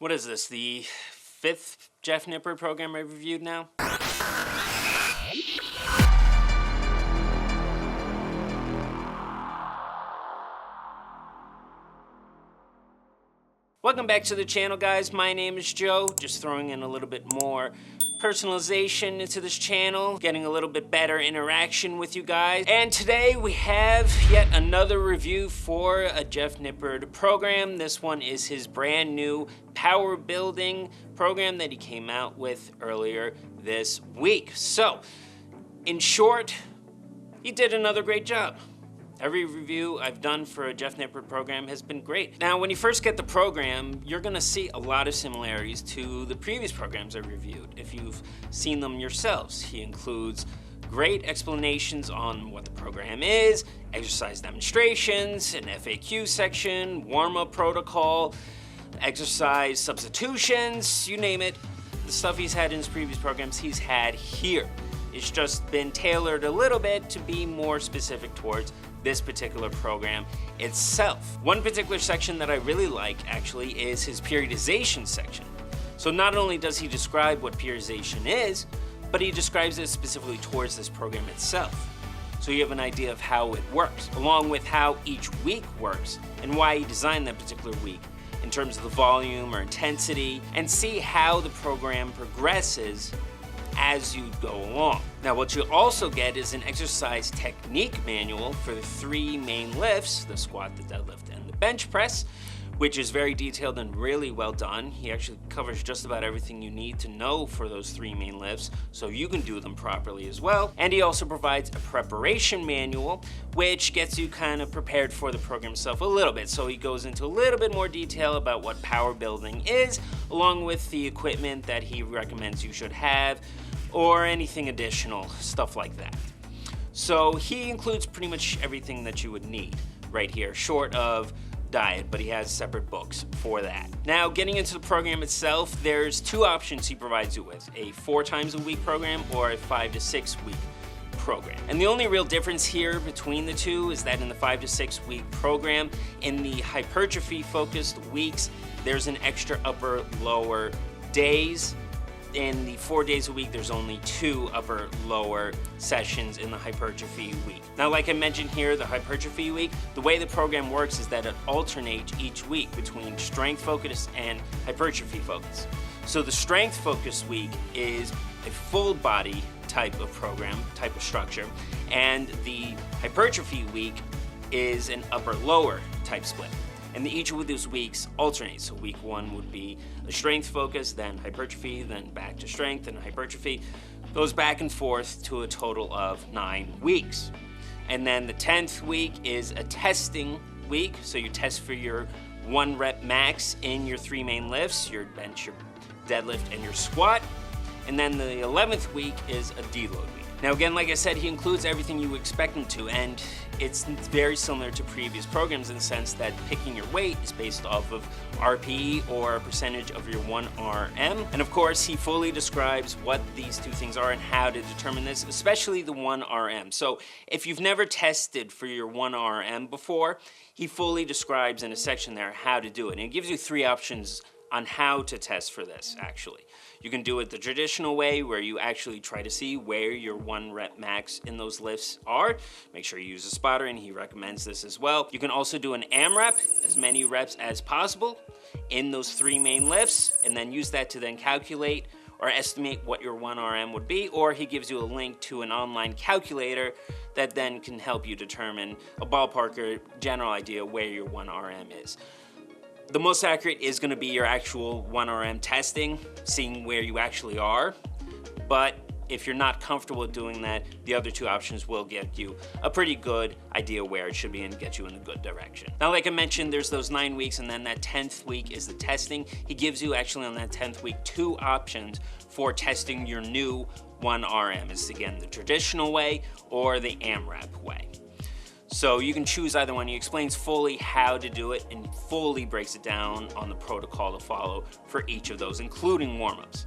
What is this, the 5th Jeff Nippard program I've reviewed now? Welcome back to the channel, guys. My name is Joe. Just throwing in a little bit more personalization into this channel, getting a little bit better interaction with you guys. And today we have yet another review for a Jeff Nippard program. This one is his brand new Powerbuilding program that he came out with earlier this week. So, in short, he did another great job. Every review I've done for a Jeff Nippard program has been great. Now, when you first get the program, you're gonna see a lot of similarities to the previous programs I reviewed, if you've seen them yourselves. He includes great explanations on what the program is, exercise demonstrations, an FAQ section, warm-up protocol, exercise substitutions, you name it. The stuff he's had in his previous programs, he's had here. It's just been tailored a little bit to be more specific towards this particular program itself. One particular section that I really like, actually, is his periodization section. So not only does he describe what periodization is, but he describes it specifically towards this program itself. So you have an idea of how it works, along with how each week works and why he designed that particular week in terms of the volume or intensity, and see how the program progresses as you go along. Now, what you also get is an exercise technique manual for the 3 main lifts, the squat, the deadlift, and the bench press, which is very detailed and really well done. He actually covers just about everything you need to know for those 3 main lifts, so you can do them properly as well. And he also provides a preparation manual, which gets you kind of prepared for the program itself a little bit. So he goes into a little bit more detail about what power building is, along with the equipment that he recommends you should have, or anything additional, stuff like that. So he includes pretty much everything that you would need right here, short of diet, but he has separate books for that. Now, getting into the program itself, there's 2 options he provides you with, a 4 times a week program or a 5 to 6 week program. And the only real difference here between the 2 is that in the 5 to 6 week program, in the hypertrophy focused weeks, there's an extra upper lower days. In the 4 days a week, there's only 2 upper lower sessions in the hypertrophy week. Now, like I mentioned here, the hypertrophy week, the way the program works is that it alternates each week between strength focus and hypertrophy focus. So the strength focus week is a full body type of program, type of structure, and the hypertrophy week is an upper lower type split. And each of those weeks alternate. So week 1 would be a strength focus, then hypertrophy, then back to strength and hypertrophy. Goes back and forth to a total of 9 weeks. And then the 10th week is a testing week. So you test for your 1 rep max in your 3 main lifts, your bench, your deadlift, and your squat. And then the 11th week is a deload week. Now again, like I said, he includes everything you expect him to, and it's very similar to previous programs in the sense that picking your weight is based off of RPE, or a percentage of your 1RM. And of course, he fully describes what these 2 things are and how to determine this, especially the 1RM. So if you've never tested for your 1RM before, he fully describes in a section there how to do it. And it gives you 3 options on how to test for this, actually. You can do it the traditional way, where you actually try to see where your 1 rep max in those lifts are. Make sure you use a spotter, and he recommends this as well. You can also do an AMRAP, as many reps as possible in those 3 main lifts, and then use that to then calculate or estimate what your 1RM would be, or he gives you a link to an online calculator that then can help you determine a ballpark or general idea where your 1RM is. The most accurate is going to be your actual 1RM testing, seeing where you actually are. But if you're not comfortable doing that, the other 2 options will get you a pretty good idea where it should be and get you in a good direction. Now, like I mentioned, there's those 9 weeks, and then that 10th week is the testing. He gives you actually on that 10th week 2 options for testing your new 1RM. It's again the traditional way or the AMRAP way. So you can choose either one. He explains fully how to do it and fully breaks it down on the protocol to follow for each of those, including warm-ups.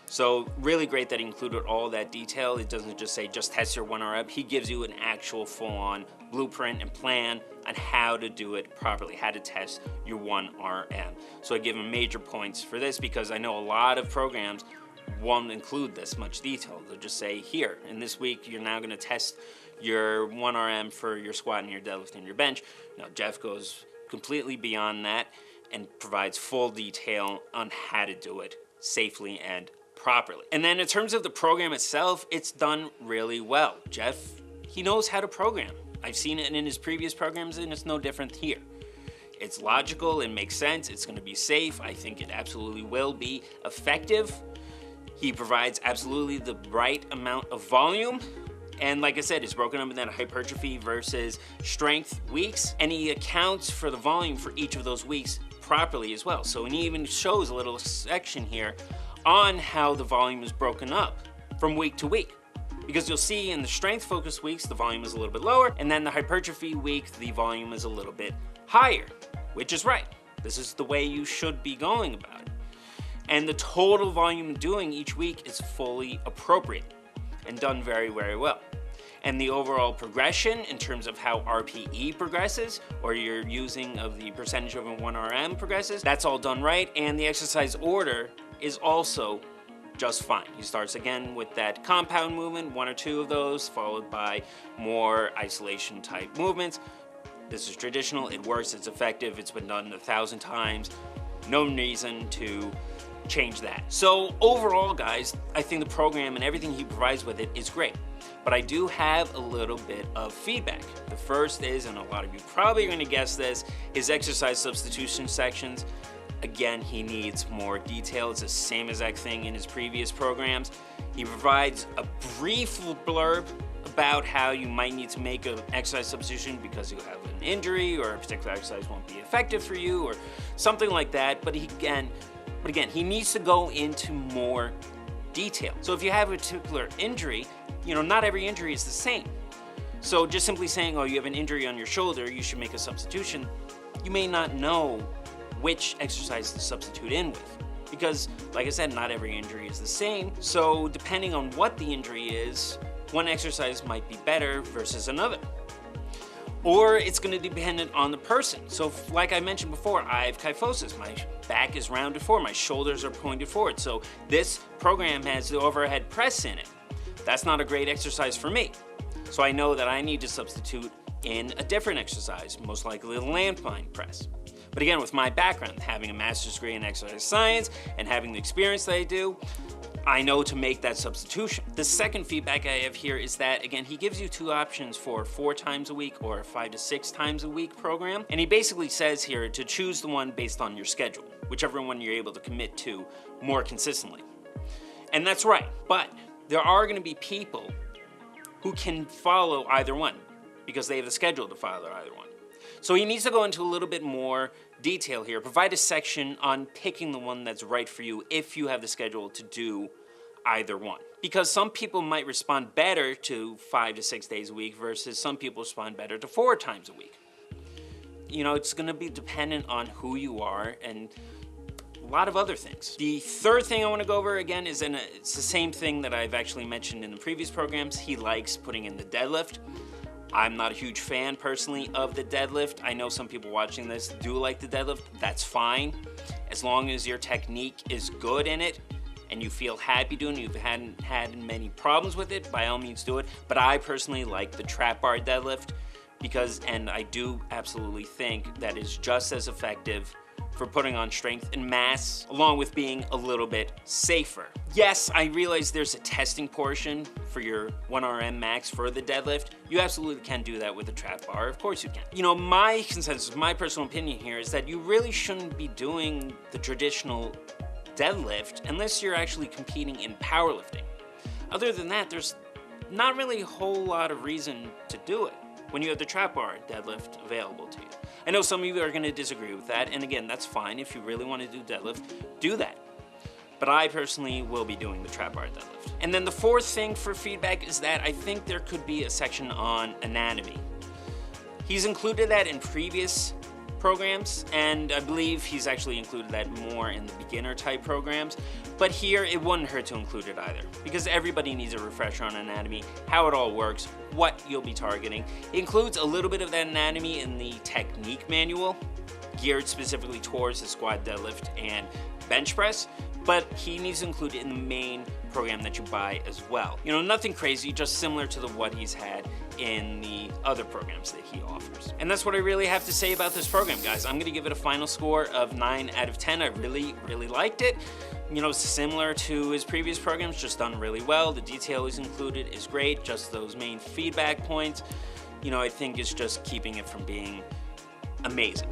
So really great that he included all that detail. It doesn't just say just test your 1RM. He gives you an actual full-on blueprint and plan on how to do it properly, how to test your 1RM. So I give him major points for this because I know a lot of programs won't include this much detail. They'll just say, here, in this week, you're now gonna test your 1RM for your squat and your deadlift and your bench. Now, Jeff goes completely beyond that and provides full detail on how to do it safely and properly. And then in terms of the program itself, it's done really well. Jeff, he knows how to program. I've seen it in his previous programs and it's no different here. It's logical, it makes sense, it's gonna be safe. I think it absolutely will be effective. He provides absolutely the right amount of volume. And like I said, it's broken up into hypertrophy versus strength weeks. And he accounts for the volume for each of those weeks properly as well. So, and he even shows a little section here on how the volume is broken up from week to week. Because you'll see in the strength focused weeks, the volume is a little bit lower. And then the hypertrophy week, the volume is a little bit higher, which is right. This is the way you should be going about it. And the total volume doing each week is fully appropriate and done very, very well. And the overall progression in terms of how RPE progresses, or your using of the percentage over 1RM progresses, that's all done right. And the exercise order is also just fine. He starts again with that compound movement, 1 or 2 of those, followed by more isolation type movements. This is traditional, it works, it's effective, it's been done 1,000 times. No reason to change that. So overall, guys, I think the program and everything he provides with it is great. But I do have a little bit of feedback. The first is, and a lot of you probably are going to guess this, his exercise substitution sections. Again, he needs more detail. It's the same exact thing in his previous programs. He provides a brief blurb about how you might need to make an exercise substitution because you have an injury or a particular exercise won't be effective for you or something like that. But again, he needs to go into more detail. So if you have a particular injury, you know, not every injury is the same. So just simply saying, oh, you have an injury on your shoulder, you should make a substitution, you may not know which exercise to substitute in with. Because, like I said, not every injury is the same. So depending on what the injury is, one exercise might be better versus another. Or it's going to depend on the person. So like I mentioned before, I have kyphosis. My back is rounded forward, my shoulders are pointed forward. So this program has the overhead press in it. That's not a great exercise for me. So I know that I need to substitute in a different exercise, most likely the landmine press. But again, with my background, having a master's degree in exercise science and having the experience that I do, I know to make that substitution. The second feedback I have here is that, again, he gives you 2 options for 4 times a week or a 5 to 6 times a week program. And he basically says here to choose the one based on your schedule, whichever one you're able to commit to more consistently. And that's right, but there are gonna be people who can follow either one because they have the schedule to follow either one. So he needs to go into a little bit more detail here, provide a section on picking the one that's right for you if you have the schedule to do either one. Because some people might respond better to 5 to 6 days a week versus some people respond better to 4 times a week. You know, it's gonna be dependent on who you are and a lot of other things. The third thing I want to go over again is, it's the same thing that I've actually mentioned in the previous programs. He likes putting in the deadlift. I'm not a huge fan personally of the deadlift. I know some people watching this do like the deadlift. That's fine. As long as your technique is good in it and you feel happy doing it, you hadn't had many problems with it, by all means do it. But I personally like the trap bar deadlift because, and I do absolutely think that is just as effective for putting on strength and mass, along with being a little bit safer. Yes, I realize there's a testing portion for your 1RM max for the deadlift. You absolutely can do that with a trap bar, of course you can. You know, my consensus, my personal opinion here is that you really shouldn't be doing the traditional deadlift unless you're actually competing in powerlifting. Other than that, there's not really a whole lot of reason to do it when you have the trap bar deadlift available to you. I know some of you are gonna disagree with that, and again, that's fine. If you really wanna do deadlift, do that. But I personally will be doing the trap bar deadlift. And then the fourth thing for feedback is that I think there could be a section on anatomy. He's included that in previous programs, and I believe he's actually included that more in the beginner type programs, but here it wouldn't hurt to include it either, because everybody needs a refresher on anatomy, how it all works, what you'll be targeting. It includes a little bit of that anatomy in the technique manual, geared specifically towards the squat, deadlift, and bench press, but he needs to include it in the main program that you buy as well. You know, nothing crazy, just similar to what he's had in the other programs that he offers. And that's what I really have to say about this program, guys. I'm gonna give it a final score of 9 out of 10. I really liked it. You know, similar to his previous programs, just done really well. The detail is included is great, just those main feedback points, you know, I think is just keeping it from being amazing.